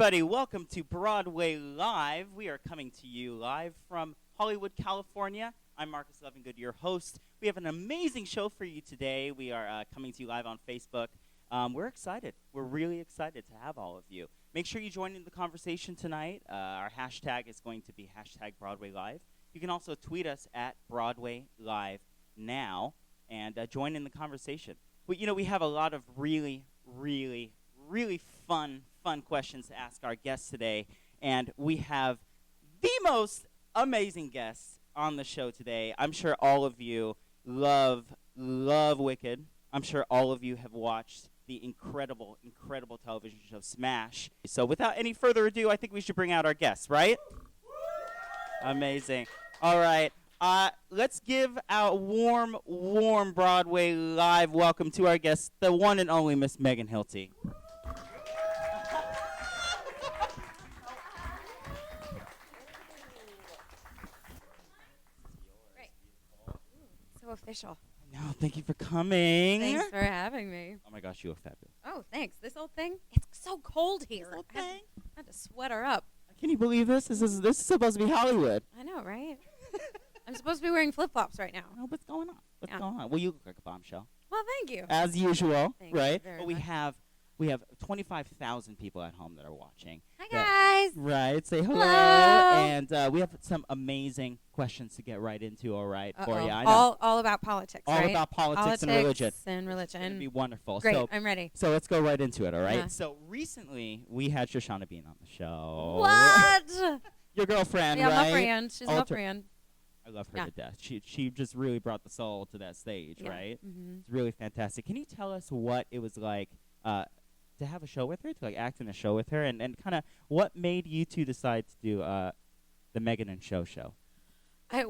everybody. Welcome to Broadway Live. We are coming to you live from Hollywood, California. I'm Marcus Levingood, your host. We have an amazing show for you today. We are coming to you live on Facebook. We're excited. We're really excited to have all of you. Make sure you join in the conversation tonight. Our hashtag is going to be hashtag Broadway Live. You can also tweet us at Broadway Live now and join in the conversation. We have a lot of really fun questions to ask our guests today, and we have the most amazing guests on the show today. I'm sure all of you love Wicked. I'm sure all of you have watched the incredible television show Smash. So without any further ado, I think we should bring out our guests, right? Amazing. All right. Let's give a warm Broadway Live welcome to our guest, the one and only Miss Megan Hilty. Great. So official. No, thank you for coming. Thanks for having me. Oh my gosh, you look fabulous. Oh, thanks. This old thing? It's so cold here. This old I thing? had to sweat her up. Can you believe this? This is supposed to be Hollywood. I know, right? I'm supposed to be wearing flip-flops right now. Oh, what's going on? What's going on? Well, you look like a bombshell. Well, thank you. As usual, Thank you right? very But we much. have 25,000 people at home that are watching. Hi, guys. Right. Say hello. Hello. And we have some amazing questions to get right into, all right, for you. I know. All about politics, All right? about politics and religion. and It's going to religion. be wonderful. Great. So, I'm ready. so let's go right into it, all right? Uh-huh. So recently, we had Shoshana Bean on the show. What? Your girlfriend, Yeah, right? my friend. She's my Alter- friend. I love her Yeah. to death. She just really brought the soul to that stage, Yeah. right? Mm-hmm. It's really fantastic. Can you tell us what it was like to have a show with her, to like act in a show with her, and kind of what made you two decide to do the Megan and Show show? I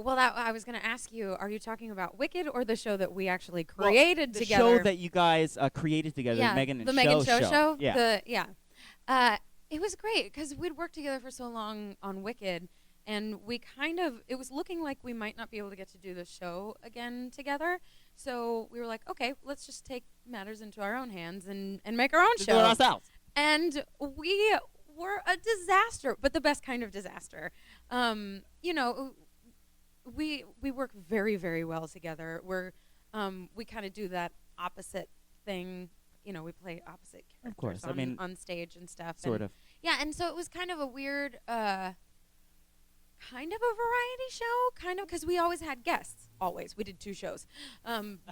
was going to ask you, are you talking about Wicked or the show that we actually created the together? show that you guys created together, Yeah, the Megan and the Show Megan Show. Yeah. It was great because we'd worked together for so long on Wicked, and it was looking like we might not be able to get to do the show again together. So we were like, okay, let's just take matters into our own hands and make our own Just show. do it ourselves. And we were a disaster, but the best kind of disaster. We work very, very well together. We kind of do that opposite thing. We play opposite characters Of course. I mean, on stage and stuff. sort of. Yeah, and so it was kind of a weird, kind of a variety show, because we always had guests. Always, we did 2 shows.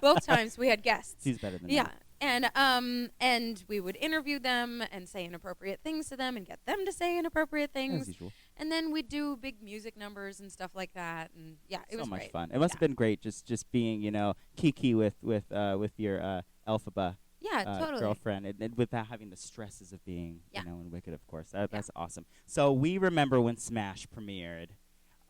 Both times we had guests. She's better than Yeah, me. and we would interview them and say inappropriate things to them and get them to say inappropriate As things. usual. And then we'd do big music numbers and stuff like that. And yeah, it So was much great. fun. It must have been great just being, kiki with your Elphaba Totally. girlfriend, and without having the stresses of being, Yeah. in Wicked, of course. That's awesome. So we remember when Smash premiered.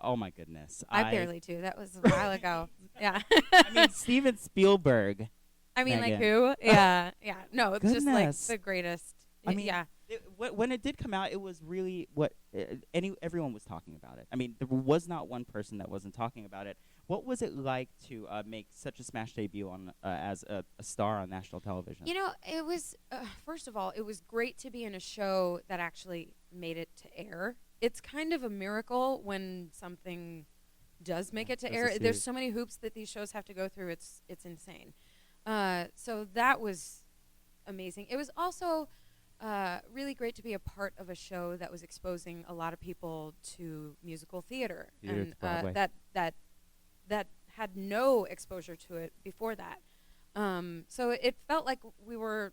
Oh my goodness. I barely do. That was a while ago. Yeah. I mean, Steven Spielberg. I mean, like Megan. who? Yeah. Yeah. No, it's just like Goodness. the greatest. I mean, yeah. When it did come out, it was really what everyone was talking about it. I mean, there was not one person that wasn't talking about it. What was it like to make such a Smash debut on as a star on national television? It was, first of all, it was great to be in a show that actually made it to air. It's kind of a miracle when something does make it to That's a air. series. There's so many hoops that these shows have to go through. It's insane. So that was amazing. It was also really great to be a part of a show that was exposing a lot of people to musical theater, Theater to Broadway. and that had no exposure to it before that. So it felt like we were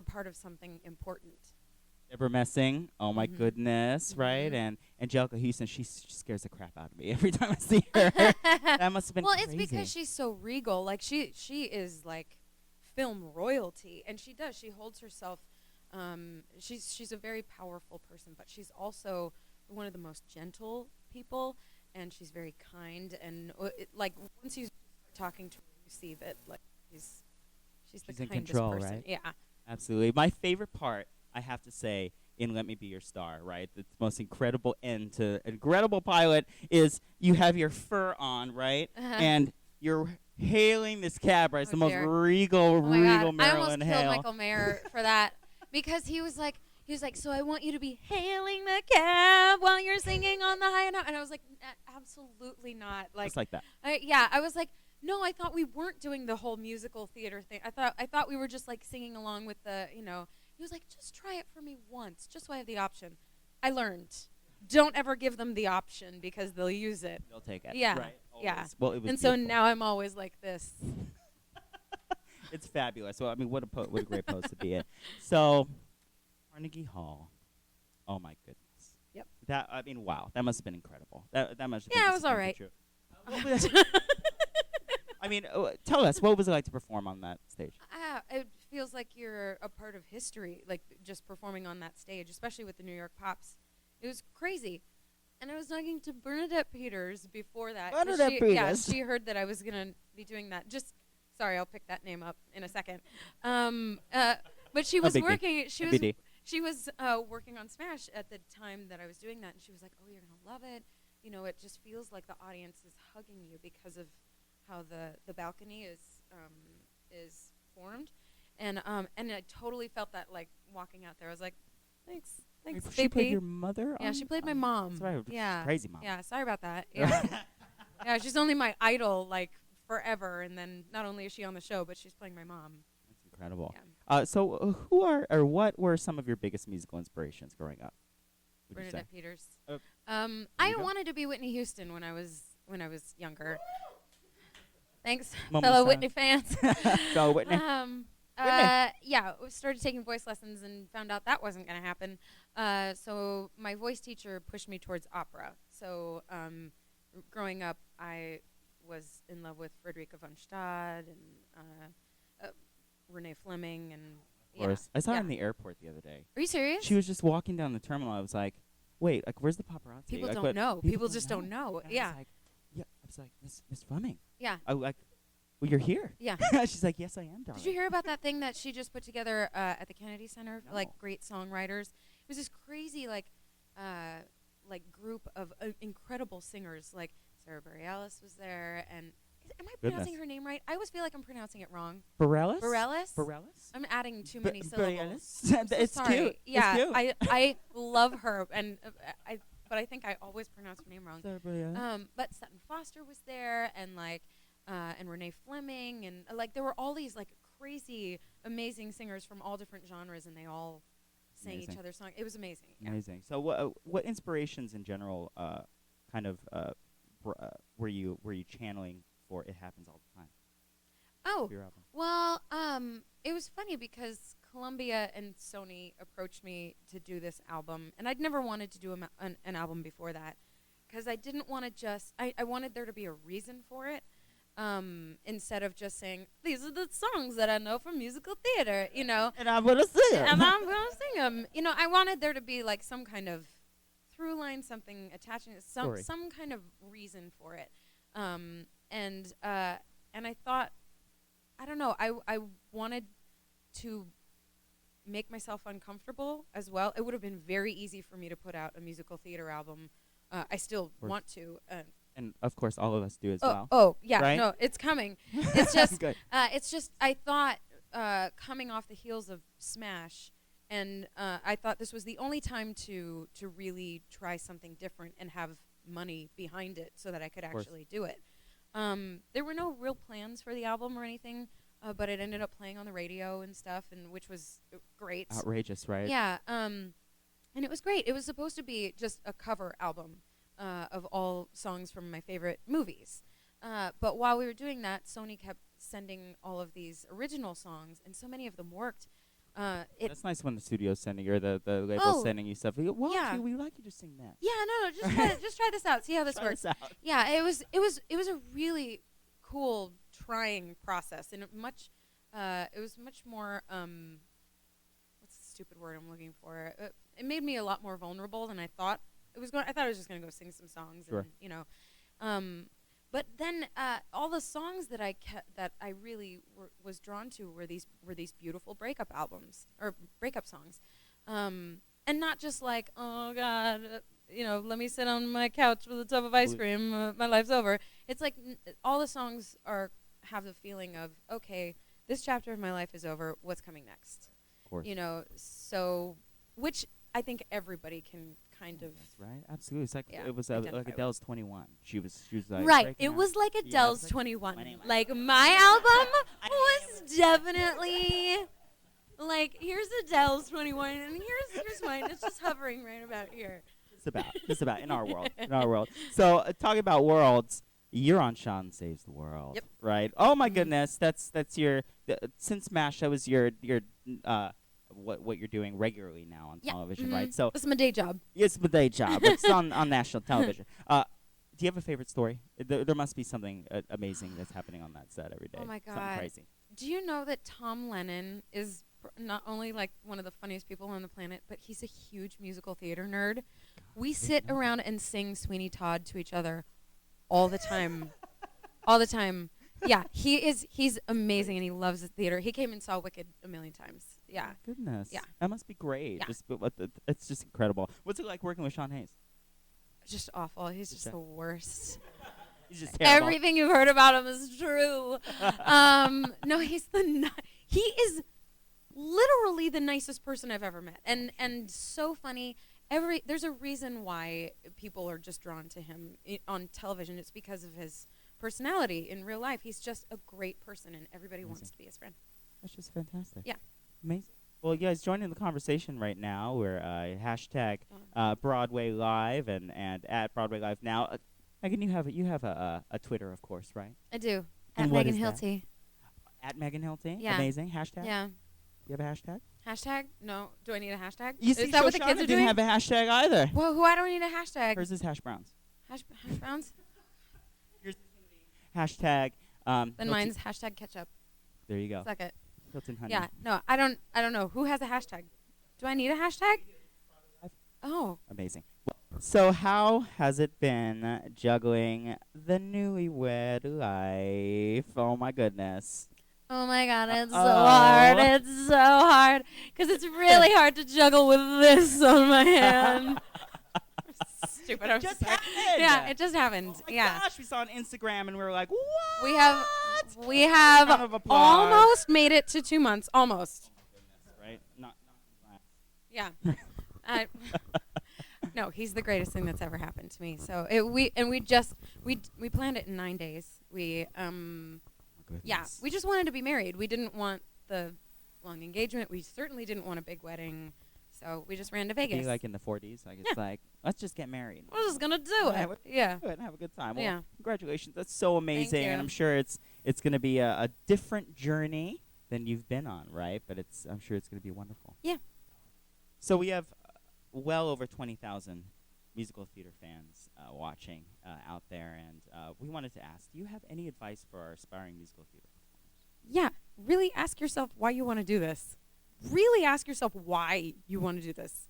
part of something important. Deborah Messing, oh my Mhm. goodness, right? Mhm. And Angelica Houston, she scares the crap out of me every time I see her. That must have been Well, crazy. it's because she's so regal. Like she is like film royalty, and she holds herself. She's a very powerful person, but she's also one of the most gentle people, and she's very kind. And like once you start talking to her, you see that like she's the She's in kindest control, person. right? Yeah. Absolutely. My favorite part, I have to say, in Let Me Be Your Star, right? The most incredible end to incredible pilot is you have your fur on, right? Uh-huh. And you're hailing this cab, right? It's the most dear. regal, Oh my regal God. I Marilyn almost killed Hale. Michael Mayer for that because he was like, he was like, so I want you to be hailing the cab while you're singing on the high note. And I was like, absolutely not. Like, Just like that. I was like, no, I thought we weren't doing the whole musical theater thing. I thought we were just like singing along with the, you know. He was like, just try it for me once, just so I have the option. I learned, don't ever give them the option because they'll use it. They'll take it. Yeah, Right. yeah. Well, it was And so beautiful. now I'm always like this. It's fabulous. Well, I mean, what a great post to be in. So, Carnegie Hall. Oh my goodness. Yep. That, I mean, wow. That must have been incredible. That must have Yeah, been it was just all right. true. I mean, tell us, what was it like to perform on that stage? It feels like you're a part of history, like just performing on that stage, especially with the New York Pops. It was crazy. And I was talking to Bernadette Peters before that. 'cause Bernadette she, Peters. Yeah, she heard that I was going to be doing that. Sorry, I'll pick that name up in a second. But she was working. She was working on Smash at the time that I was doing that, and she was like, "Oh, you're gonna love it. You know, it just feels like the audience is hugging you because of how the balcony is formed." And I totally felt that, like, walking out there. I was like, thanks, She JP. played your mother? Yeah, she played my mom. That's right. Yeah. Crazy mom. Yeah, sorry about that. Yeah. Yeah, she's only my idol, like, forever. And then not only is she on the show, but she's playing my mom. That's incredible. Yeah. So what were some of your biggest musical inspirations growing up? Would you say? Bernadette Peters. There I you go. wanted to be Whitney Houston when I was younger. Thanks, Moment of fellow Whitney fans. So Whitney. Yeah, started taking voice lessons and found out that wasn't going to happen. So my voice teacher pushed me towards opera. So growing up, I was in love with Frederica von Stade and Renee Fleming and. Of course. Yeah. I saw her Yeah. in the airport the other day. Are you serious? She was just walking down the terminal. I was like, wait, like, where's the paparazzi? People like, don't what- know. People just don't know. And Yeah. I was like, Miss Fleming. Yeah. I like, well, you're here. Yeah. She's like, yes, I am, darling. Did you hear about that thing that she just put together at the Kennedy Center for, No. like, great songwriters? It was this crazy, like group of incredible singers. Like Sarah Bareilles was there, and am I pronouncing Goodness. her name right? I always feel like I'm pronouncing it wrong. Bareilles? Bareilles? Bareilles? I'm adding too many syllables. Bareilles? I'm so It's sorry. cute. Yeah, It's cute. I love her, and but I think I always pronounce her name wrong. Sarah Bareilles. But Sutton Foster was there, and and Renee Fleming, and like there were all these like crazy, amazing singers from all different genres, and they all sang each Amazing. other's songs. It was amazing. Yeah. Amazing. So what inspirations in general were you channeling for It Happens All the Time? Oh, for your album? well, it was funny because Columbia and Sony approached me to do this album, and I'd never wanted to do an album before that because I didn't want to just. I wanted there to be a reason for it. Instead of just saying, these are the songs that I know from musical theater, you know. And I'm gonna sing it. And I'm going to sing them. You know, I wanted there to be like some kind of through line, something attaching, Story. some kind of reason for it. And I thought, I don't know, I wanted to make myself uncomfortable as well. It would have been very easy for me to put out a musical theater album. I still want to. And of course, all of us do as well. Oh, yeah, Right? no, it's coming. It's just, Good. I thought coming off the heels of Smash, and I thought this was the only time to really try something different and have money behind it so that I could actually do it. There were no real plans for the album or anything, but it ended up playing on the radio and stuff, and which was great. Outrageous, right? Yeah, and it was great. It was supposed to be just a cover album of all songs from my favorite movies. But while we were doing that, Sony kept sending all of these original songs, and so many of them worked. That's nice when the studio's sending or the label's sending you stuff. We go, well, Yeah. actually, we like you to sing that. Yeah, no, just try this out. See how this Try works. this out. Yeah, it was a really cool trying process, and it was much more what's the stupid word I'm looking for? It made me a lot more vulnerable than I thought it was going. I thought I was just going to go sing some songs, Sure. and you know, but then all the songs that I really was drawn to were these beautiful breakup albums or breakup songs, and not just like, oh God, let me sit on my couch with a tub of ice cream, my life's over. It's like all the songs have the feeling of, okay, this chapter of my life is over. What's coming next? Of course. So which I think everybody can kind of. That's right. Absolutely. It's like Yeah, it was identify like with. Adele's 21. She was like Right. breaking It out. was like Yeah, it Adele's was like 21. 21. Like my album I was definitely like here's Adele's 21 and here's mine. It's just hovering right about here. Just about in our world. In our world. So talking about worlds, you're on Sean Saves the World. Yep. Right. Oh my Mhm. goodness. That's your since MASH. That was your what you're doing regularly now on Yeah. television, right? So This is my day job. it's the day job. It's on national television. Do you have a favorite story? There must be something amazing that's happening on that set every day. Oh my Something God. crazy. Do you know that Tom Lennon is not only like one of the funniest people on the planet, but he's a huge musical theater nerd. We sit around and sing Sweeney Todd to each other all the time. All the time. Yeah, he's amazing and he loves the theater. He came and saw Wicked a million times. Yeah. Goodness. Yeah. That must be great. Yeah. It's just incredible. What's it like working with Sean Hayes? Just awful. He's just the worst. He's just terrible. Everything you've heard about him is true. No, he is literally the nicest person I've ever met, and so funny. There's a reason why people are just drawn to him on television. It's because of his personality in real life. He's just a great person, and everybody wants to be his friend. That's just fantastic. Yeah. Amazing. Well, you guys joining the conversation right now. We're hashtag Broadway Live and at Broadway Live now. Megan, you have a Twitter, of course, right? I do. And At what Megan is that? Hilty. At Megan Hilty. Yeah. Amazing. Hashtag. Yeah. You have a hashtag? Hashtag? No. Do I need a hashtag? You Is see, that what the Shoshana kids are didn't doing? have a hashtag either. Well, who I don't need a hashtag. Hers is hash browns. Hash browns? Hashtag. Then Hilty- mine's hashtag ketchup. There you go. Suck it. Hilton Honey. Yeah. No, I don't know. Who has a hashtag? Do I need a hashtag? Oh. Amazing. So how has it been juggling the newlywed life? Oh my goodness. Oh my God, it's so hard. It's so hard. Because it's really hard to juggle with this on my hand. Stupid. I'm Just sorry. happened. Yeah, it just happened. Oh my yeah. gosh, we saw on Instagram and we were like, what? We have Round of applause. almost made it to 2 months. Almost. Right? Not Yeah. No, he's the greatest thing that's ever happened to me. So we planned it in 9 days. We just wanted to be married. We didn't want the long engagement. We certainly didn't want a big wedding. So we just ran to Vegas. Be like in the 40s. Like it's like, let's just get married. We're just gonna do it. Yeah. Do it and have a good time. Well, Yeah. Congratulations. That's so amazing. you. And I'm sure it's gonna be a different journey than you've been on, right? But I'm sure it's gonna be wonderful. Yeah. So we have well over 20,000 musical theater fans watching out there, and we wanted to ask, do you have any advice for our aspiring musical theater performers? Yeah. Really ask yourself why you want to do this. Really ask yourself why you want to do this.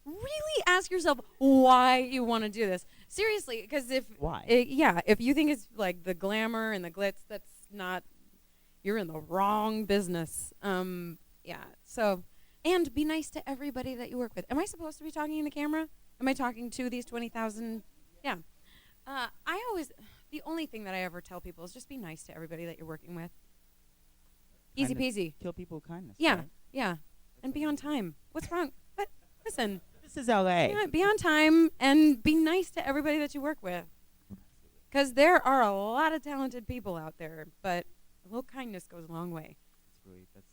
Really ask yourself why you want to do this. Seriously, because Why? If you think it's like the glamour and the glitz, that's not. You're in the wrong business. So, and be nice to everybody that you work with. Am I supposed to be talking in the camera? Am I talking to these 20,000? Yeah. The only thing that I ever tell people is just be nice to everybody that you're working with. Easy peasy. Kill people with kindness. Yeah, right? yeah. And be on time. What's wrong? What? Listen. This is LA. Yeah, be on time and be nice to everybody that you work with. Because there are a lot of talented people out there, but a little kindness goes a long way. That's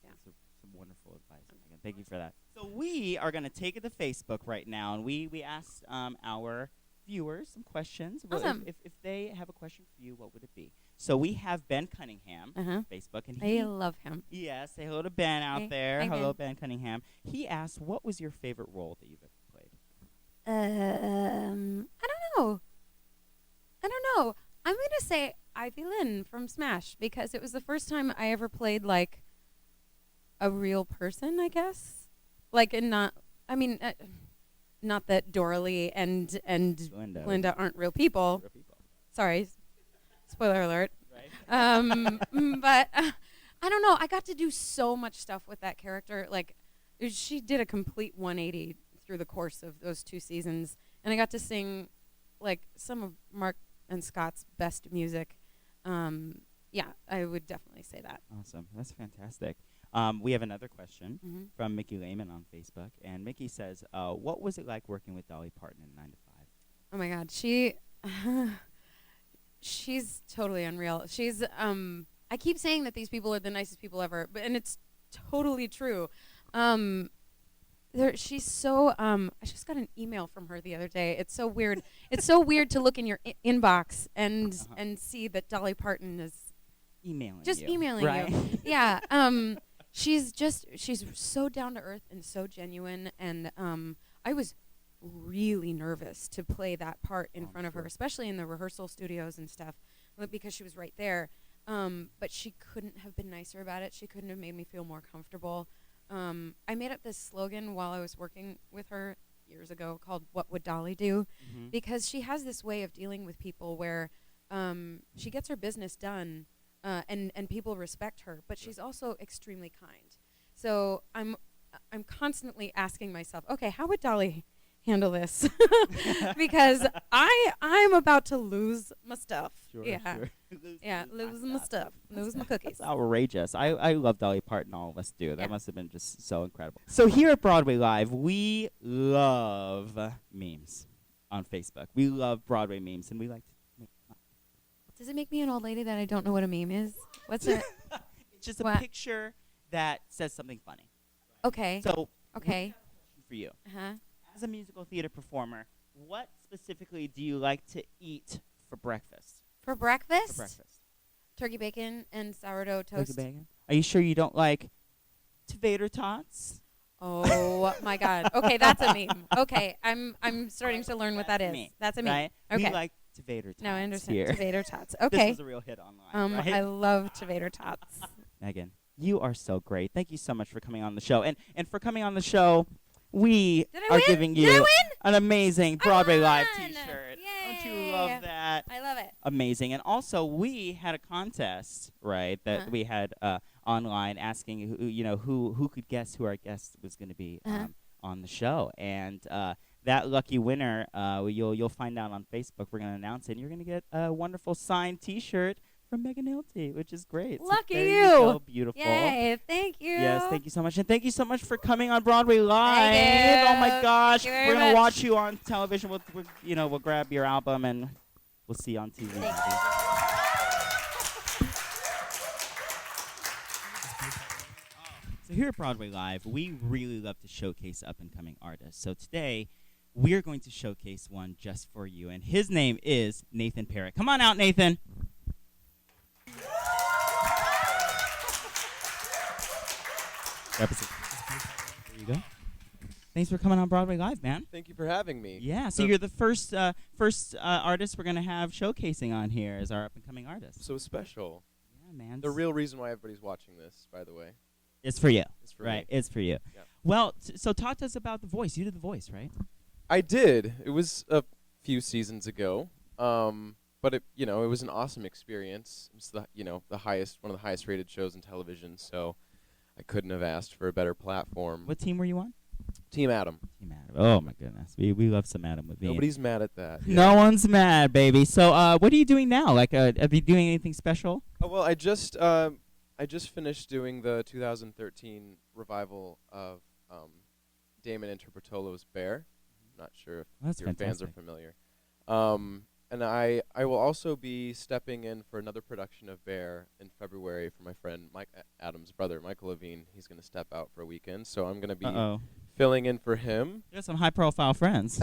some wonderful advice, Megan. Thank you for that. So we are going to take it to Facebook right now, and we asked our viewers some questions. Awesome. If they have a question for you, what would it be? So we have Ben Cunningham on Facebook, and I love him. Yeah, say hello to Ben out there. Hi, Hello, Ben. Ben Cunningham. He asked, what was your favorite role that you've ever played? I don't know. I'm gonna say Ivy Lynn from Smash because it was the first time I ever played like a real person. I guess, like, and not. I mean, not that Doralee and Glinda aren't real people. Sorry, spoiler alert. Right. But I don't know. I got to do so much stuff with that character. Like, she did a complete 180 through the course of those 2 seasons, and I got to sing like some of Mark and Scott's best music. Yeah, I would definitely say that. Awesome. That's fantastic. We have another question Mm-hmm. from Mickey Lehman on Facebook, and Mickey says, "What was it like working with Dolly Parton in 9 to 5?" Oh my God, she's totally unreal. She's I keep saying that these people are the nicest people ever, and it's totally true. She's so I just got an email from her the other day. It's so weird. It's so weird to look in your inbox and see that Dolly Parton is emailing right? you. Yeah. She's so down to earth and so genuine, and I was really nervous to play that part in front of her, especially in the rehearsal studios and stuff, because she was right there. But she couldn't have been nicer about it. She couldn't have made me feel more comfortable. I made up this slogan while I was working with her years ago called "What Would Dolly Do?" Mm-hmm. Because she has this way of dealing with people where she gets her business done, and people respect her, but she's also extremely kind. So I'm constantly asking myself, okay, how would Dolly handle this? Because I'm about to lose my stuff. Sure. Lose my stuff, lose my cookies. That's outrageous. I love Dolly Parton. All of us do. That Yeah. must have been just so incredible. So here at Broadway Live, we love memes on Facebook. We love Broadway memes, and we like to make fun. Does it make me an old lady that I don't know what a meme is? What's it? It's just a What? picture that says something funny. Okay. So Okay. for you, Uh-huh. as a musical theater performer, what specifically do you like to eat for breakfast? For breakfast? For breakfast. Turkey bacon and sourdough Turkey toast. bacon? Are you sure you don't like tater tots? Oh my God. Okay, that's a meme. Okay, I'm starting to learn what that is. Meme, That's a meme. Right? Okay. We like tater tots No, I understand. here. Tater tots. This Okay. was a real hit online, right? I love tater tots. Megan, you are so great. Thank you so much for coming on the show. And for coming on the show, we Did I are win? giving Did I you win? an amazing Broadway Live won! t-shirt. Don't Yay! you love that? I love it. Amazing. And also, we had a contest, right, that Uh-huh. we had online asking who could guess who our guest was going to be on the show. And that lucky winner, you'll find out on Facebook. We're going to announce it, and you're going to get a wonderful signed T-shirt from Megan Hilty, which is great. Lucky there you. go. Beautiful. Yay! Thank you. Yes, thank you so much. And thank you so much for coming on Broadway Live. Thank you. Oh my gosh. Thank you very We're going to much. watch you on television. We'll grab your album and we'll see you on TV. Thank you. So here at Broadway Live, we really love to showcase up-and-coming artists. So today, we're going to showcase one just for you, and his name is Nathan Parrett. Come on out, Nathan. There you go. Thanks for coming on Broadway Live, man. Thank you for having me. Yeah, so you're the first artist we're going to have showcasing on here as our up-and-coming artist. So special. Yeah, man. The real reason why everybody's watching this, by the way. It's for you. It's for Right, me. it's for you. Yeah. Well, so talk to us about The Voice. You did The Voice, right? I did. It was a few seasons ago. But it was an awesome experience. It was one of the highest rated shows in television, so I couldn't have asked for a better platform. What team were you on? Team Adam. Team Adam. Oh, my goodness. We love some Adam with me. Nobody's mad at that. No one's mad, baby. So what are you doing now? Like, are you doing anything special? Oh, well, I just finished doing the 2013 revival of Damon Interpretolo's Bear. I'm not sure if That's your fans are fantastic. familiar. And I will also be stepping in for another production of Bear in February for my friend Mike Adams' brother, Michael Levine. He's going to step out for a weekend, so I'm going to be Uh-oh. filling in for him. You got some high-profile friends.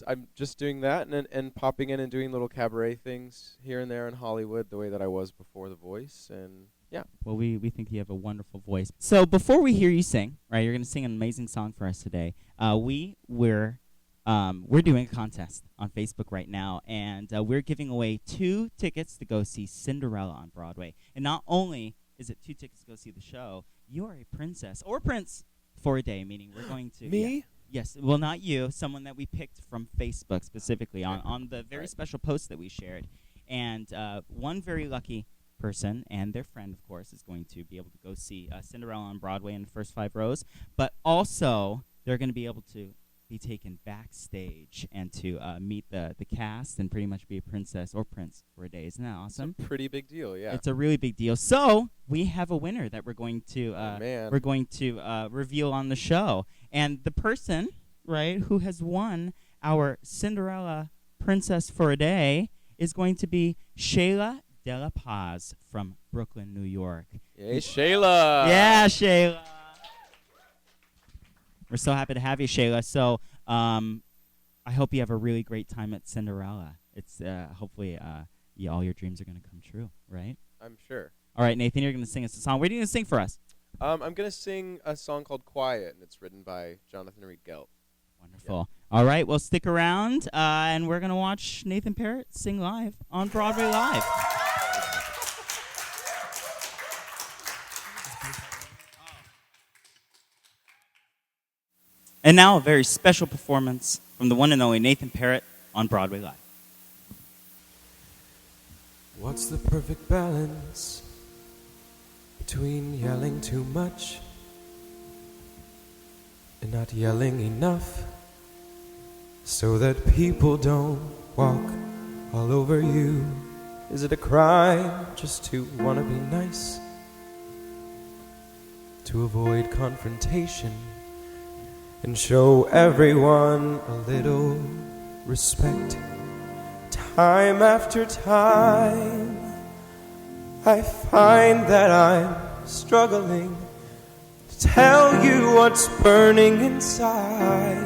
I'm just doing that and popping in and doing little cabaret things here and there in Hollywood the way that I was before The Voice. And yeah. Well, we think you have a wonderful voice. So before we hear you sing, right, you're going to sing an amazing song for us today. We're doing a contest on Facebook right now, and we're giving away 2 tickets to go see Cinderella on Broadway. And not only is it 2 tickets to go see the show, you are a princess or prince for a day, meaning we're going to... Me? Yeah, yes, well, not you, someone that we picked from Facebook specifically on the very special post that we shared. And one very lucky person and their friend, of course, is going to be able to go see Cinderella on Broadway in the first 5 rows. But also, they're going to be able to be taken backstage and to meet the cast and pretty much be a princess or prince for a day. Isn't that awesome? It's a pretty big deal, yeah. It's a really big deal. So we have a winner that we're going to reveal on the show, and the person, right, who has won our Cinderella Princess for a Day is going to be Shayla De La Paz from Brooklyn, New York. Yay, Shayla! Yeah, Shayla. We're so happy to have you, Shayla. So I hope you have a really great time at Cinderella. It's hopefully all your dreams are going to come true, right? I'm sure. All right, Nathan, you're going to sing us a song. What are you going to sing for us? I'm going to sing a song called Quiet, and it's written by Jonathan Reed Gelt. Wonderful. Yeah. All right, well, stick around, and we're going to watch Nathan Parrett sing live on Broadway Live. And now a very special performance from the one and only Nathan Parrett on Broadway Live. What's the perfect balance between yelling too much and not yelling enough so that people don't walk all over you? Is it a crime just to want to be nice, to avoid confrontation and show everyone a little respect? Time after time, I find that I'm struggling to tell you what's burning inside,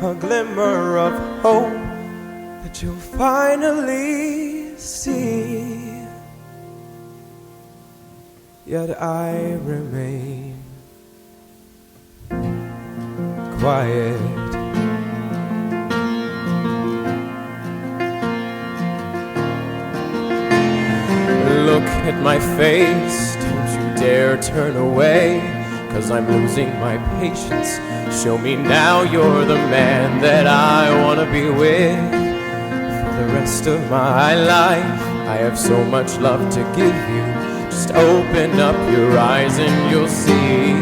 a glimmer of hope that you'll finally see. Yet I remain quiet. Look at my face, don't you dare turn away, 'cause I'm losing my patience. Show me now you're the man that I wanna be with for the rest of my life. I have so much love to give you. Just open up your eyes and you'll see.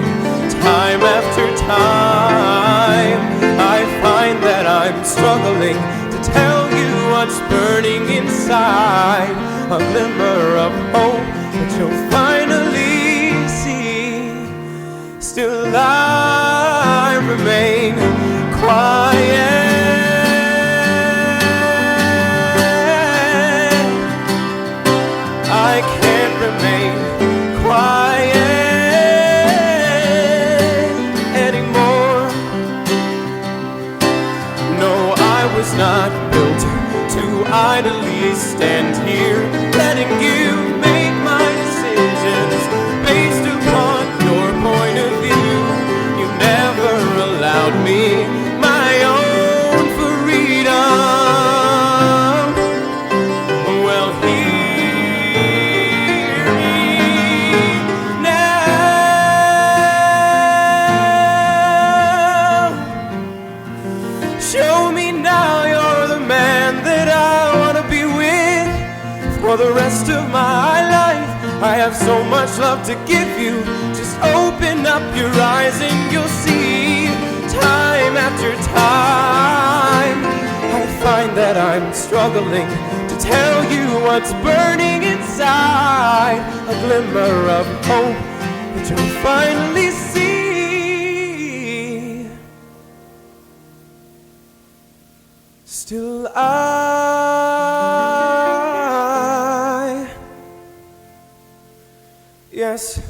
Time after time, I find that I'm struggling to tell you what's burning inside, a glimmer of hope that you'll finally see. Still I remain quiet. I can't remain quiet anymore. No, I was not built to idly stand here, letting you make my decisions based upon your point of view. You never allowed me my own freedom. Well, hear me now. Show me now you're the man that I wanna be with for the rest of my life. I have so much love to give you. Just open up your eyes and you'll see. Time after time, I find that I'm struggling to tell you what's burning inside, a glimmer of hope that you'll finally see. Still yes,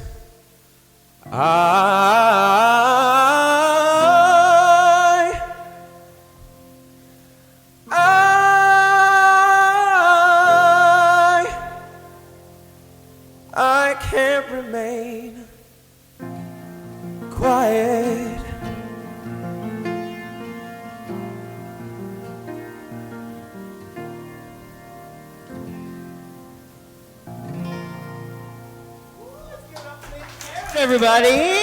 I can't remain quiet. Everybody.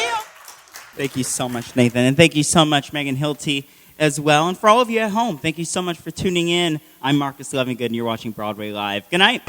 Thank you so much, Nathan. And thank you so much, Megan Hilty, as well. And for all of you at home, thank you so much for tuning in. I'm Marcus Lovingood, and you're watching Broadway Live. Good night.